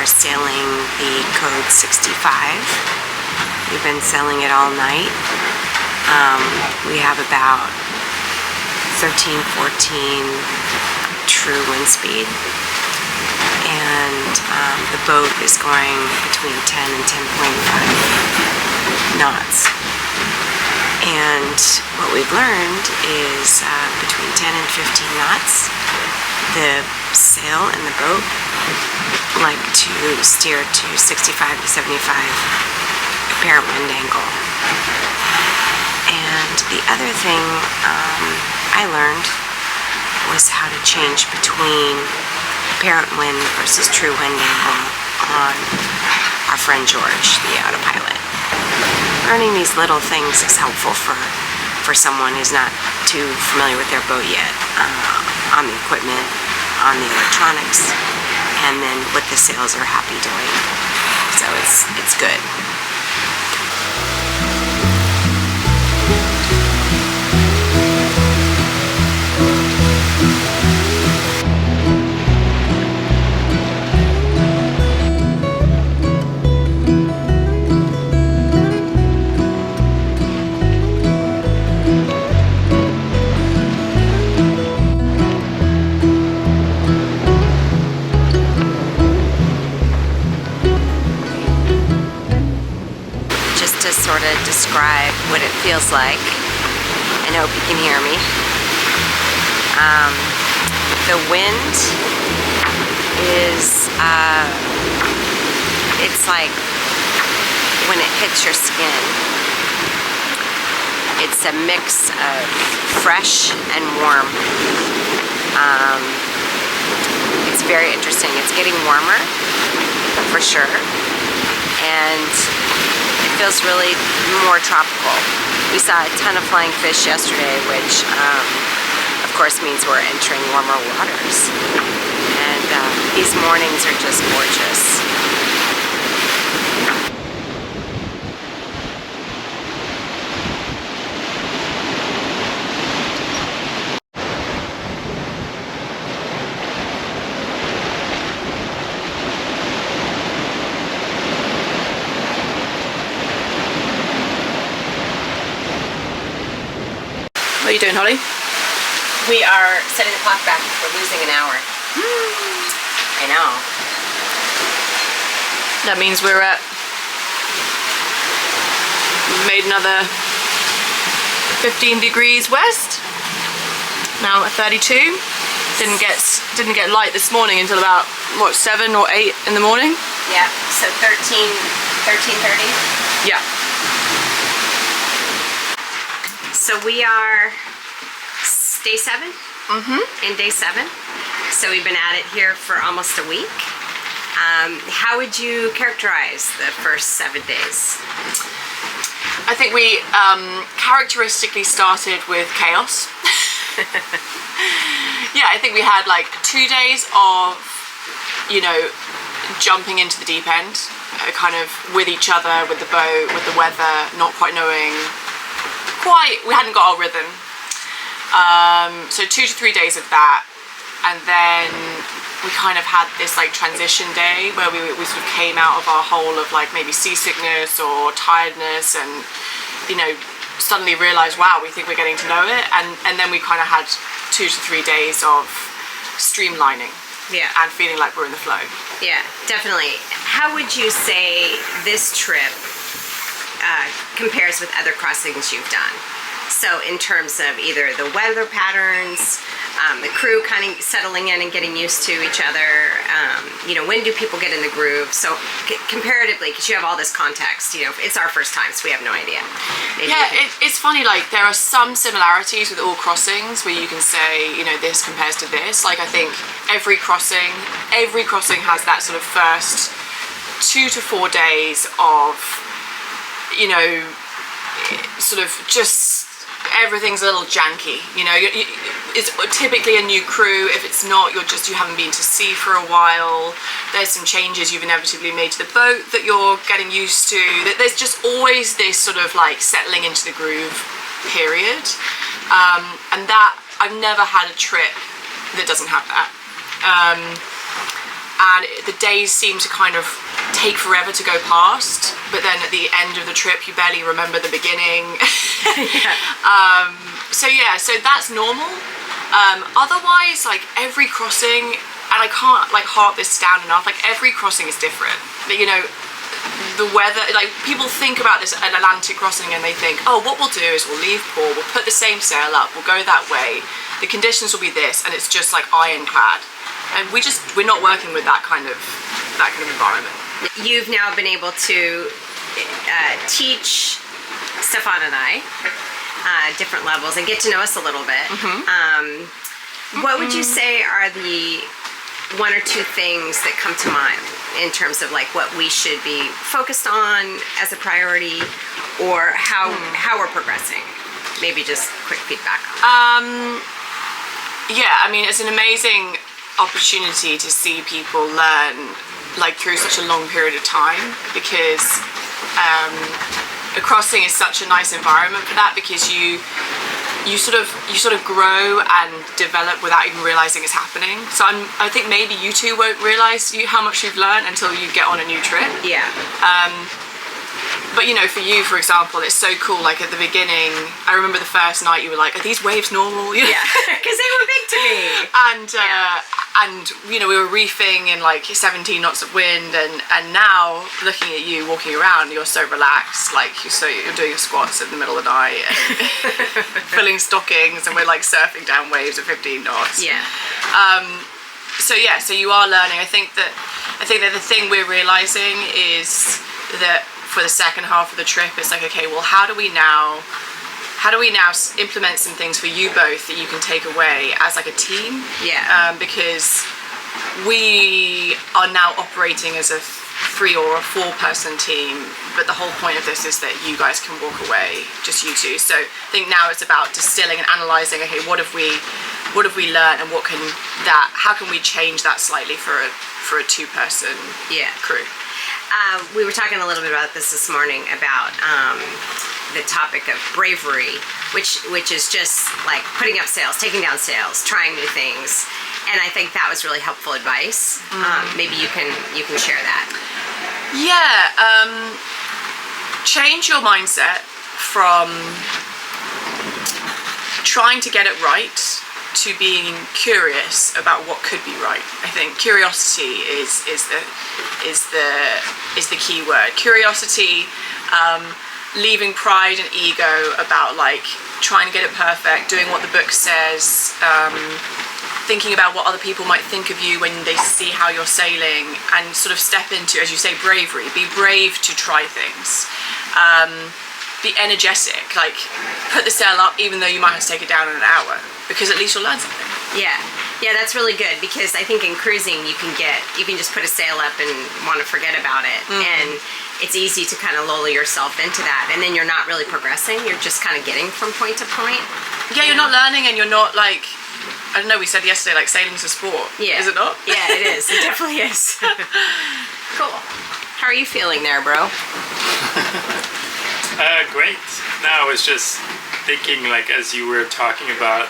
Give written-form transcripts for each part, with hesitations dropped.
are sailing the code 65. We've been sailing it all night. We have about 13, 14 true wind speed, and the boat is going between 10 and 10.5 knots. And what we've learned is between 10 and 15 knots, the sail and the boat like to steer to 65 to 75 apparent wind angle. And the other thing I learned was how to change between apparent wind versus true wind angle on our friend George, the autopilot. Learning these little things is helpful for someone who's not too familiar with their boat yet, on the equipment, on the electronics, and then what the sails are happy doing. So it's good. Sort of describe what it feels like, and hope you can hear me. The wind is, it's like when it hits your skin, it's a mix of fresh and warm. It's very interesting. It's getting warmer, for sure, and it feels really more tropical. We saw a ton of flying fish yesterday, which of course means we're entering warmer waters. And these mornings are just gorgeous. What are you doing, Holly? We are setting the clock back. We're losing an hour. I know. That means we're at... made another 15 degrees west. Now at 32. Didn't get light this morning until about, what, 7 or 8 in the morning? Yeah, so 13:30? Yeah. So we are day 7? In day 7. So we've been at it here for almost a week. How would you characterize the first 7 days? I think we characteristically started with chaos. Yeah, I think we had like 2 days of, you know, jumping into the deep end, kind of with each other, with the boat, with the weather, not quite knowing we hadn't got our rhythm. So 2 to 3 days of that, and then we kind of had this like transition day where we sort of came out of our hole of like maybe seasickness or tiredness, and you know, suddenly realized, wow, we think we're getting to know it, and then we kind of had 2 to 3 days of streamlining. Yeah. And feeling like we're in the flow. Yeah, definitely. How would you say this trip compares with other crossings you've done? So in terms of either the weather patterns, the crew kind of settling in and getting used to each other, you know, when do people get in the groove? So comparatively, because you have all this context, you know, it's our first time, so we have no idea. Maybe it's funny, like there are some similarities with all crossings where you can say, you know, this compares to this. Like I think every crossing has that sort of first 2 to 4 days of, you know, sort of just everything's a little janky, you know. It's typically a new crew. If it's not, you haven't been to sea for a while. There's some changes you've inevitably made to the boat that you're getting used to. There's just always this sort of like settling into the groove period, and that I've never had a trip that doesn't have that. and the days seem to kind of take forever to go past, but then at the end of the trip you barely remember the beginning. So that's normal. Otherwise, like every crossing, and I can't like harp this down enough, like every crossing is different. You know, the weather, like people think about this an Atlantic crossing and they think, oh, what we'll do is we'll leave port, we'll put the same sail up, we'll go that way, the conditions will be this, and it's just like ironclad. And we're not working with that kind of environment. You've now been able to teach Stephane and I different levels and get to know us a little bit. What would you say are the one or two things that come to mind in terms of like what we should be focused on as a priority, or how we're progressing? Maybe just quick feedback. Yeah, I mean, it's an amazing opportunity to see people learn like through such a long period of time, because a crossing is such a nice environment for that, because you sort of grow and develop without even realizing it's happening. So I think maybe you two won't realize how much you've learned until you get on a new trip. Yeah. But you know, for you, for example, it's so cool. Like at the beginning, I remember the first night you were like, "Are these waves normal?" You know? Yeah, because they were big to me. And you know, we were reefing in like 17 knots of wind, and now looking at you walking around, you're so relaxed. Like you're doing your squats in the middle of the night, and filling stockings, and we're like surfing down waves at 15 knots. Yeah. So you are learning. I think that the thing we're realizing is that for the second half of the trip, it's like, okay, well, how do we now implement some things for you both that you can take away as like a team? Yeah. Because we are now operating as a 3 or a 4 person team, but the whole point of this is that you guys can walk away, just you two. So I think now it's about distilling and analyzing, okay, what have we learned, and how can we change that slightly for a 2 person crew? We were talking a little bit about this morning about the topic of bravery, which is just like putting up sails, taking down sails, trying new things, and I think that was really helpful advice. Maybe you can share that. Yeah, change your mindset from trying to get it right to being curious about what could be right. I think curiosity is the key word. Curiosity, leaving pride and ego about like trying to get it perfect, doing what the book says, thinking about what other people might think of you when they see how you're sailing, and sort of step into, as you say, bravery. Be brave to try things. Be energetic, like put the sail up even though you might have to take it down in an hour, because at least you'll learn something. Yeah, that's really good, because I think in cruising you can just put a sail up and want to forget about it, and it's easy to kind of lull yourself into that, and then you're not really progressing. You're just kind of getting from point to point. Yeah, you're not learning, and you're not like, I don't know, we said yesterday, like sailing's a sport. Yeah. Is it not? Yeah, it is. It definitely is. Cool. How are you feeling there, bro? Great. No, I was just thinking, like, as you were talking about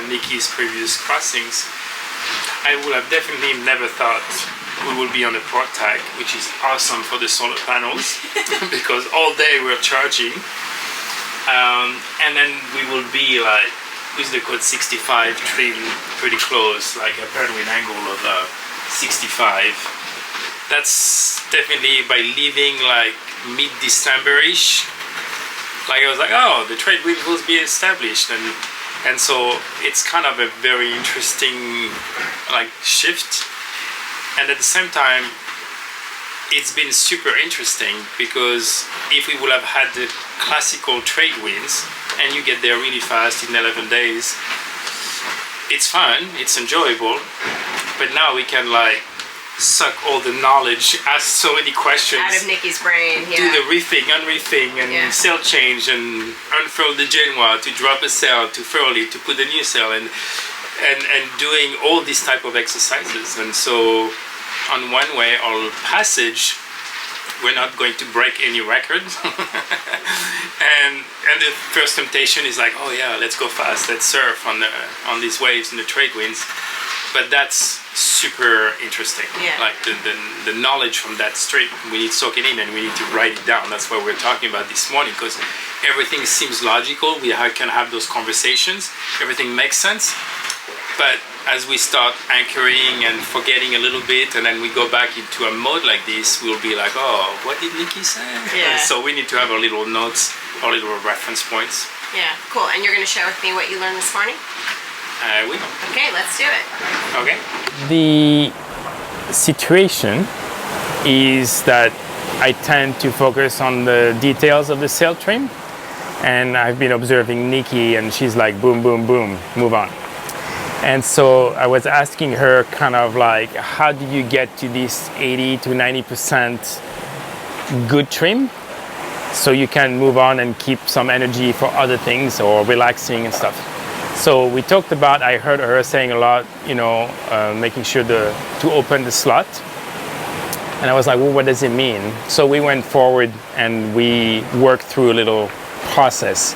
Nikki's previous crossings, I would have definitely never thought we would be on the port tack, which is awesome for the solar panels, because all day we're charging, and then we will be like, with the code 65 trim pretty close, like a penguin angle of 65. That's definitely by leaving like mid-December-ish. Like I was like, oh, the trade wind will be established, and so it's kind of a very interesting like shift, and at the same time it's been super interesting, because if we would have had the classical trade winds and you get there really fast in 11 days, it's fun, it's enjoyable, but now we can like suck all the knowledge, ask so many questions out of Nikki's brain, do the reefing, unreefing, and sail change, and unfurl the genoa, to drop a sail, to furl it, to put a new sail, and doing all these type of exercises. And so on one way or passage, we're not going to break any records. and the first temptation is like, oh yeah, let's go fast, let's surf on these waves and the trade winds. But that's super interesting. Yeah. Like the knowledge from that strip, we need to soak it in and we need to write it down. That's what we're talking about this morning, because everything seems logical. We can have those conversations. Everything makes sense. But as we start anchoring and forgetting a little bit, and then we go back into a mode like this, we'll be like, oh, what did Nikki say? Yeah. So we need to have our little notes, our little reference points. Yeah, cool. And you're going to share with me what you learned this morning? We Okay, let's do it. Okay. The situation is that I tend to focus on the details of the sail trim, and I've been observing Nikki, and she's like boom, boom, boom, move on. And so I was asking her kind of like, how do you get to this 80 to 90% good trim so you can move on and keep some energy for other things or relaxing and stuff? So we talked about, I heard her saying a lot, making sure to open the slot. And I was like, well, what does it mean? So we went forward and we worked through a little process.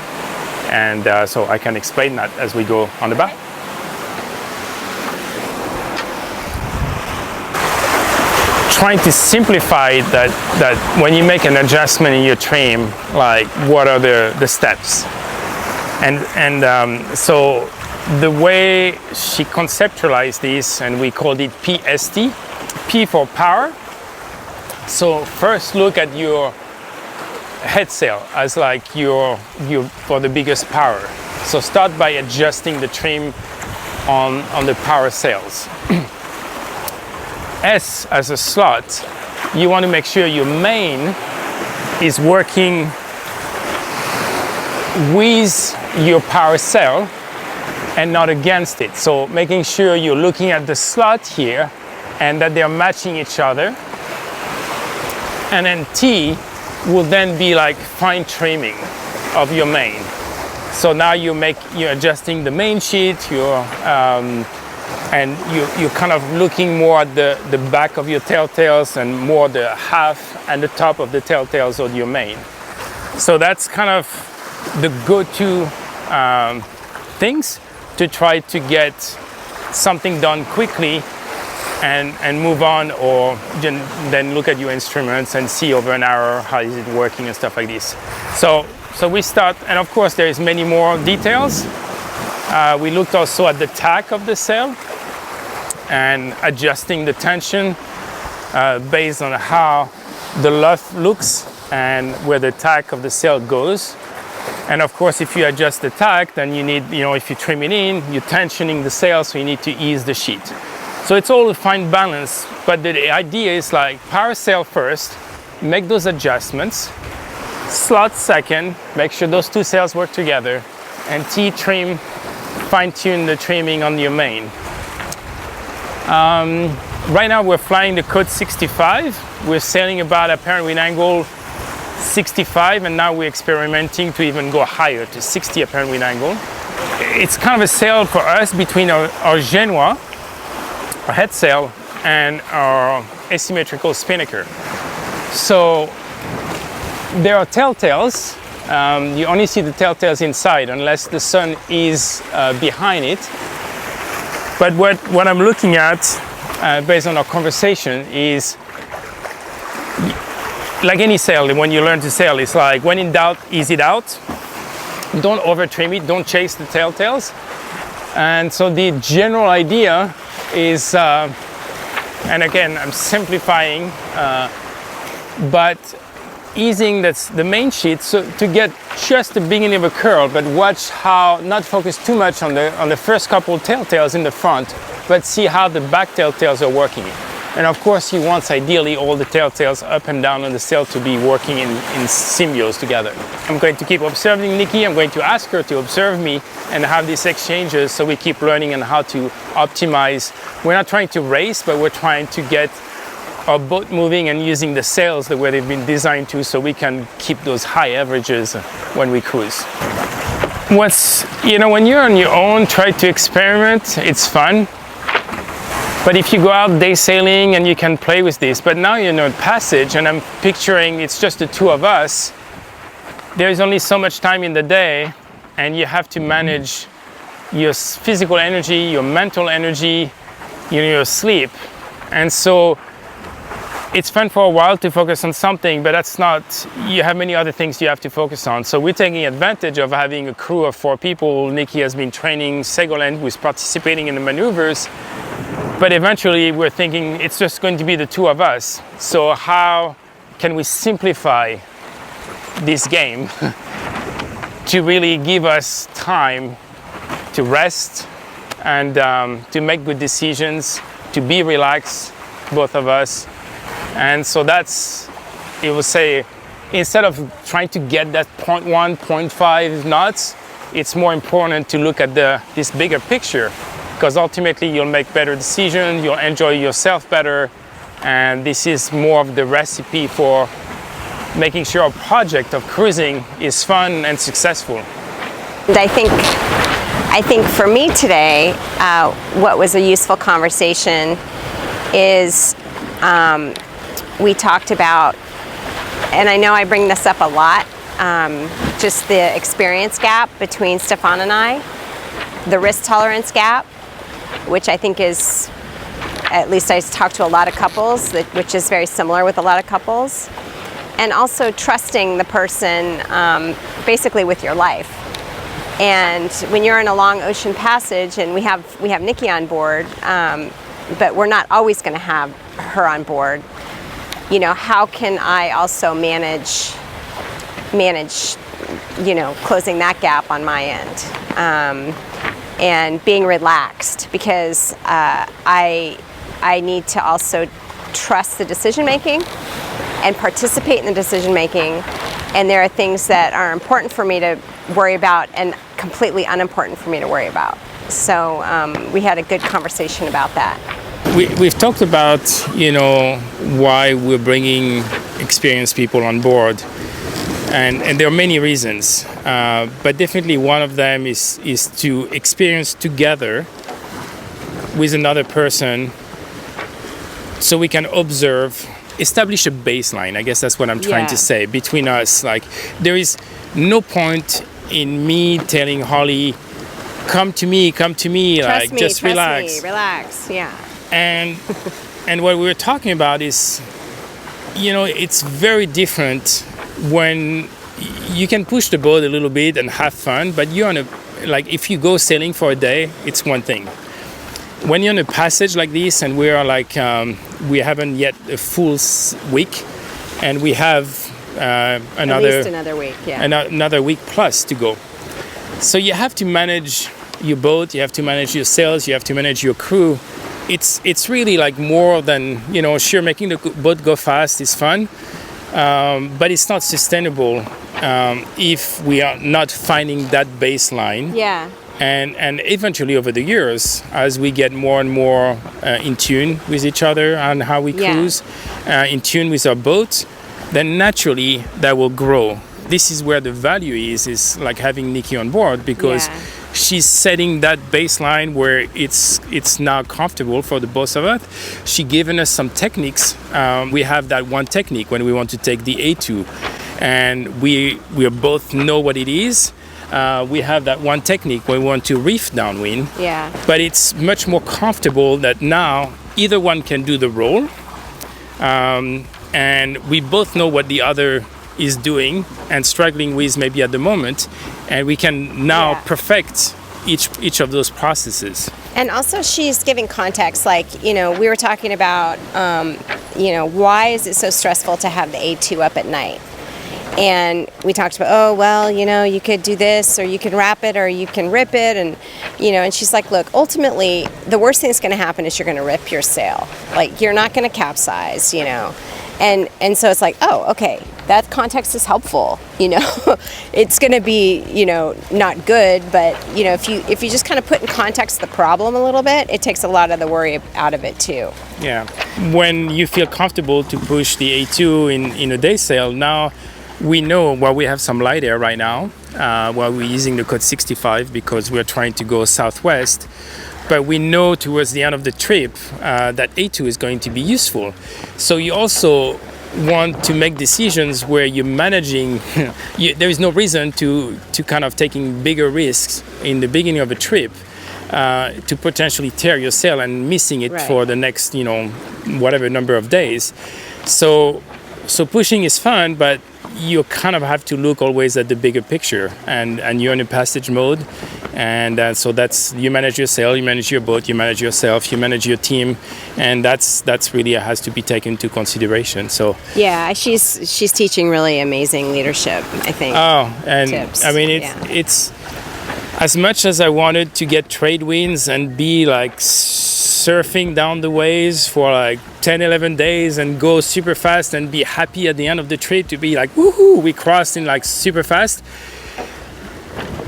And so I can explain that as we go on the back. Trying to simplify that when you make an adjustment in your trim, like what are the steps? And so the way she conceptualized this, and we called it PST, P for power. So first look at your head sail as like your for the biggest power. So start by adjusting the trim on the power sails. S as a slot, you want to make sure your main is working with your power sail and not against it. So making sure you're looking at the slot here and that they're matching each other. And then T will then be like fine trimming of your main. So now you're adjusting the main sheet, and you're kind of looking more at the back of your tailtails and more the half and the top of the tailtails of your main. So that's kind of the go-to things to try to get something done quickly and move on, or then look at your instruments and see over an hour how is it working and stuff like this. So we start, and of course there is many more details. We looked also at the tack of the sail and adjusting the tension based on how the luff looks and where the tack of the sail goes. And of course, if you adjust the tack, then you need, if you trim it in, you're tensioning the sail, so you need to ease the sheet. So it's all a fine balance, but the idea is like power sail first, make those adjustments, slot second, make sure those two sails work together, and T trim, fine tune the trimming on your main. Right now we're flying the code 65. We're sailing about apparent wind angle 65, and now we're experimenting to even go higher to 60 apparent wind angle. It's kind of a sail for us between our genois, our head sail, and our asymmetrical spinnaker. So there are tailtails. You only see the tailtails inside unless the sun is behind it. But what I'm looking at, based on our conversation, is like any sail, when you learn to sail, it's like when in doubt, ease it out. Don't over trim it, don't chase the tailtails. And so the general idea is, and again, I'm simplifying, but easing that's the main sheet, so to get just the beginning of a curl, but watch how, not focus too much on the first couple tailtails in the front, but see how the back tailtails are working. And of course, you want ideally all the tailtails up and down on the sail to be working in symbiosis together. I'm going to keep observing Nikki. I'm going to ask her to observe me and have these exchanges, so we keep learning on how to optimize. We're not trying to race, but we're trying to get our boat moving and using the sails the way they've been designed to, so we can keep those high averages when we cruise. When you're on your own, try to experiment. It's fun. But if you go out day sailing and you can play with this, but now you're in passage and I'm picturing it's just the two of us, there's only so much time in the day, and you have to manage your physical energy, your mental energy, your sleep. And so it's fun for a while to focus on something, but that's not, you have many other things you have to focus on. So we're taking advantage of having a crew of 4 people. Nikki has been training Segolent, who's participating in the maneuvers, but eventually we're thinking it's just going to be the 2 of us. So how can we simplify this game to really give us time to rest and to make good decisions, to be relaxed, both of us. And so that's, it will say, instead of trying to get that 0.1, 0.5 knots, it's more important to look at this bigger picture, because ultimately you'll make better decisions, you'll enjoy yourself better, and this is more of the recipe for making sure a project of cruising is fun and successful. And I think for me today, what was a useful conversation is we talked about, and I know I bring this up a lot, just the experience gap between Stephane and I, the risk tolerance gap, which I think is, at least I talk to a lot of couples, which is very similar with a lot of couples, and also trusting the person basically with your life. And when you're in a long ocean passage, and we have Nikki on board, but we're not always going to have her on board. You know, how can I also manage, you know, closing that gap on my end, and being relaxed, because I need to also trust the decision making and participate in the decision making. And there are things that are important for me to worry about and completely unimportant for me to worry about. So we had a good conversation about that. We've talked about, you know, why we're bringing experienced people on board, and there are many reasons, but definitely one of them is to experience together with another person, so we can observe, establish a baseline. I guess that's what I'm trying to say between us. Like, there is no point in me telling Holly, come to me, like, just relax. Relax, yeah. And what we were talking about is, you know, it's very different when you can push the boat a little bit and have fun, but you're on a, like, if you go sailing for a day, it's one thing. When you're on a passage like this, and we are like, we haven't yet a full week, and we have at least another week, another week plus to go. So you have to manage your boat, you have to manage your sails, you have to manage your crew. It's really like more than, you know, sure, making the boat go fast is fun, but it's not sustainable if we are not finding that baseline. Yeah. And eventually over the years, as we get more and more in tune with each other and how we cruise, in tune with our boat, then naturally that will grow. This is where the value is like having Nikki on board, because she's setting that baseline where it's now comfortable for the both of us. She given us some techniques. We have that one technique when we want to take the A2, and we both know what it is. We have that one technique when we want to reef downwind. Yeah. But it's much more comfortable that now either one can do the role, and we both know what the other is doing and struggling with maybe at the moment, and we can now perfect each of those processes. And also she's giving context, like, you know, we were talking about, you know, why is it so stressful to have the A2 up at night? And we talked about, oh, well, you know, you could do this, or you can wrap it, or you can rip it, and, you know, and she's like, look, ultimately, the worst thing that's going to happen is you're going to rip your sail. Like, you're not going to capsize, you know. And so it's like, oh, okay, that context is helpful, you know. It's going to be, you know, not good, but, you know, if you just kind of put in context the problem a little bit, it takes a lot of the worry out of it too. Yeah. When you feel comfortable to push the A2 in a day sail, now we know, well, we have some light air right now, while we're using the code 65 because we're trying to go southwest. But we know towards the end of the trip that A2 is going to be useful. So you also want to make decisions where you're managing, there is no reason to kind of taking bigger risks in the beginning of a trip to potentially tear your sail and missing it Right. for the next, whatever number of days. So pushing is fun, but you kind of have to look always at the bigger picture, and you're in a passage mode, and so that's, you manage your sail, you manage your boat, you manage yourself, you manage your team, and that's really has to be taken into consideration. So Yeah, she's teaching really amazing leadership, I think. and tips. I mean Yeah. it's as much as I wanted to get trade winds and be like surfing down the waves for like 10, 11 days and go super fast and be happy at the end of the trip to be like, woohoo, we crossed in like super fast.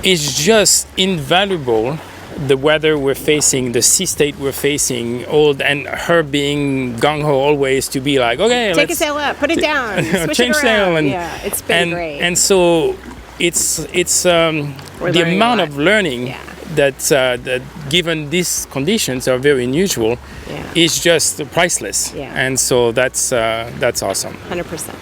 It's just invaluable, the weather we're facing, the sea state we're facing, and her being gung-ho always to be like, okay, Take a let's sail up, put it down, switch change it sail. around. And yeah, it's been great. And so it's the learning a amount lot. of learning Yeah. that given these conditions are very unusual Yeah. is just priceless. Yeah. And so that's awesome. 100%.